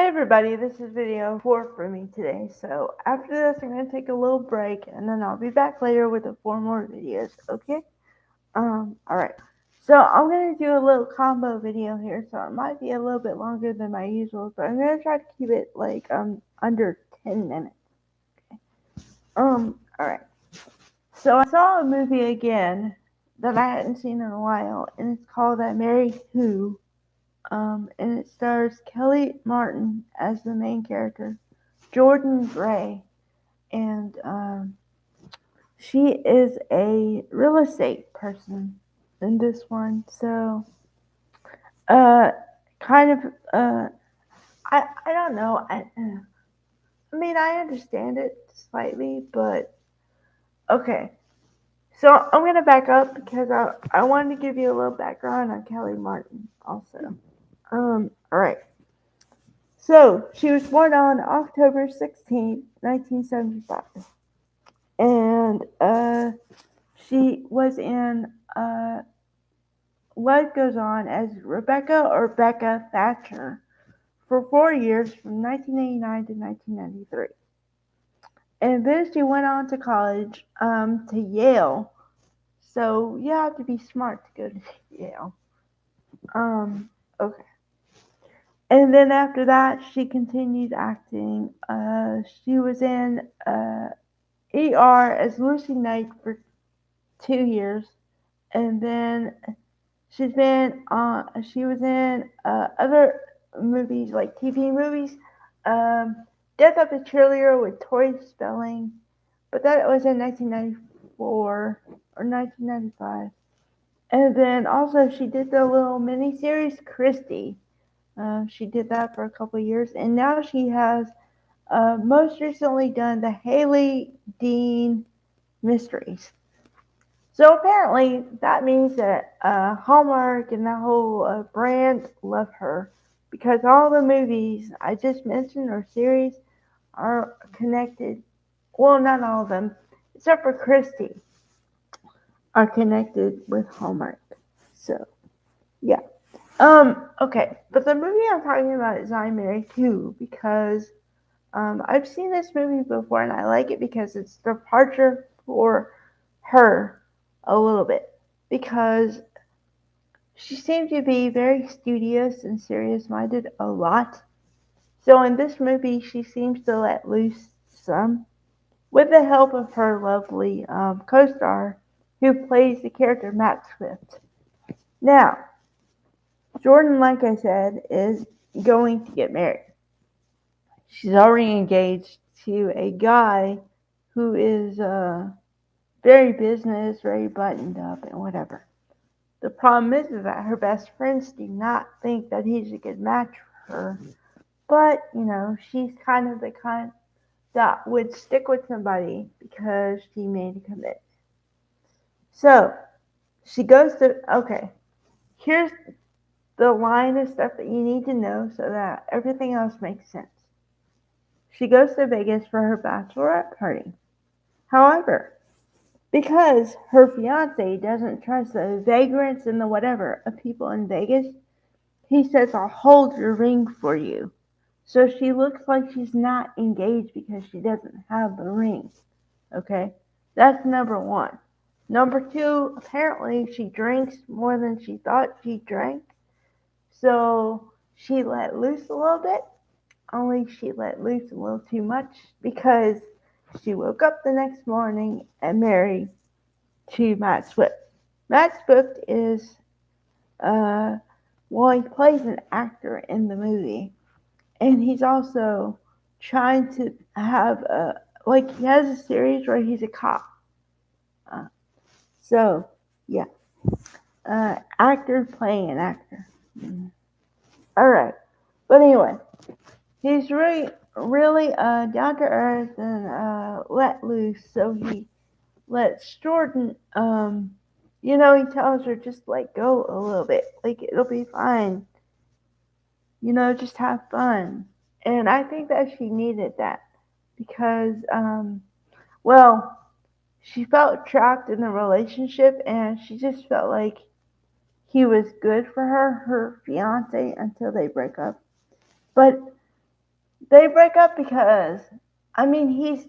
Hi everybody, this is video 4 for me today. So after this I'm going to take a little break and then I'll be back later with 4 more videos, okay? Alright. So I'm going to do a little combo video here, so it might be a little bit longer than my usual, but I'm going to try to keep it like under 10 minutes. Okay. Alright. So I saw a movie again that I hadn't seen in a while, and it's called I Married Who. And it stars Kelly Martin as the main character, Jordan Gray, and she is a real estate person in this one. So, uh, kind of, I don't know. I mean, I understand it slightly, but okay. So I'm gonna back up because I wanted to give you a little background on Kelly Martin also. All right. So, she was born on October 16th, 1975. And she was in Life Goes On as Rebecca or Becca Thatcher for 4 years from 1989 to 1993. And then she went on to college to Yale. So, you have to be smart to go to Yale. Okay. And then after that, she continued acting. She was in ER as Lucy Knight for 2 years, and then she was in other movies like TV movies. Um, Death of a Cheerleader with Tori Spelling, but that was in 1994 or 1995. And then also she did the little miniseries Christy. She did that for a couple of years, and now she has most recently done the Haley Dean Mysteries. So apparently that means that Hallmark and that whole brand love her because all the movies I just mentioned or series are connected. Well, not all of them, except for Christy, are connected with Hallmark. So yeah. Okay, but the movie I'm talking about is I Married Who because I've seen this movie before and I like it because it's a departure for her a little bit because she seemed to be very studious and serious minded a lot. So in this movie, she seems to let loose some with the help of her lovely co star who plays the character Matt Swift. Now, Jordan, like I said, is going to get married. She's already engaged to a guy who is very business, very buttoned up, and whatever. The problem is that her best friends do not think that he's a good match for her. But, she's kind of the kind that would stick with somebody because she made a commitment. So, she goes to, okay, here's the line of stuff that you need to know so that everything else makes sense. She goes to Vegas for her bachelorette party. However, because her fiance doesn't trust the vagrants and the whatever of people in Vegas, he says, I'll hold your ring for you. So she looks like she's not engaged because she doesn't have the ring. Okay? That's number one. Number two, apparently she drinks more than she thought she drank. So she let loose a little bit. Only she let loose a little too much because she woke up the next morning and married to Matt Swift. Matt Swift is, he plays an actor in the movie, and he's also trying to have he has a series where he's a cop. Uh, so, yeah, actor playing an actor. All right, but anyway, he's really down to earth and let loose. So he lets Jordan, he tells her just let go a little bit. Like, it'll be fine. Just have fun. And I think that she needed that because, well, she felt trapped in the relationship and she just felt like he was good for her fiance, until they break up. But They break up because, I mean, he's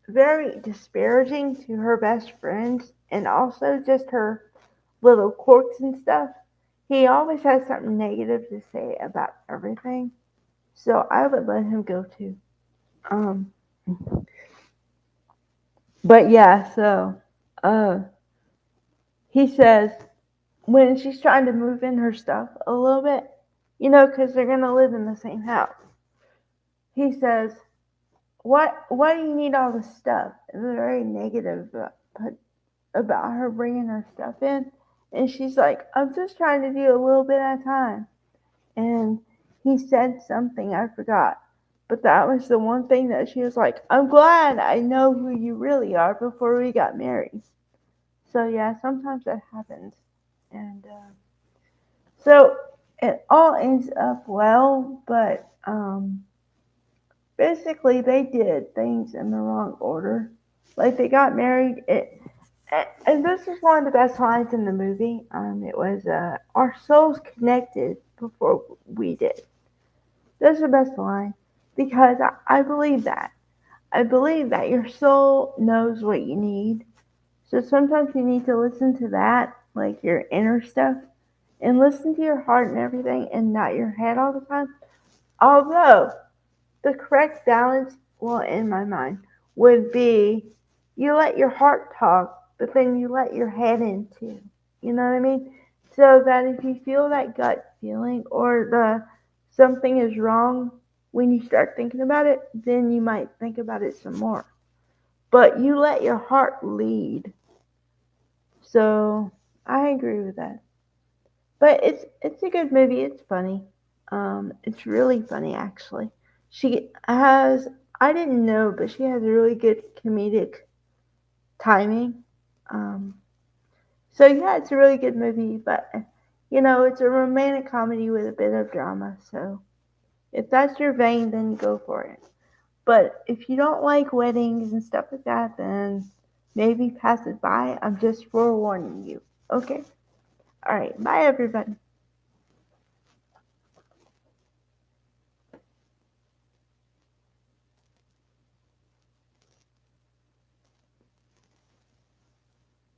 very disparaging to her best friends and also just her little quirks and stuff. He always has something negative to say about everything. So I would let him go too. Um, but yeah, so uh, he says when she's trying to move in her stuff a little bit, because they're gonna live in the same house. He says, Why do you need all this stuff?" It's very negative about her bringing her stuff in, and she's like, "I'm just trying to do a little bit at a time." And he said something I forgot, but that was the one thing that she was like, "I'm glad I know who you really are before we got married." So yeah, sometimes that happens, and so it all ends up well, but basically they did things in the wrong order. Like they got married. And this is one of the best lines in the movie. It was, "Our souls connected before we did." That's the best line because I believe that. I believe that your soul knows what you need. So sometimes you need to listen to that, like your inner stuff, and listen to your heart and everything, and not your head all the time. Although the correct balance, well, in my mind, would be you let your heart talk, but then you let your head in too. You know what I mean? So that if you feel that gut feeling or the something is wrong when you start thinking about it, then you might think about it some more. But you let your heart lead. So I agree with that. But it's a good movie. It's funny. It's really funny actually. She has I didn't know, but she has a really good comedic timing. Um, so yeah, it's a really good movie. But it's a romantic comedy with a bit of drama. So if that's your vein, then go for it. But if you don't like weddings and stuff like that, then maybe pass it by. I'm just forewarning you. Okay. All right. Bye, everybody.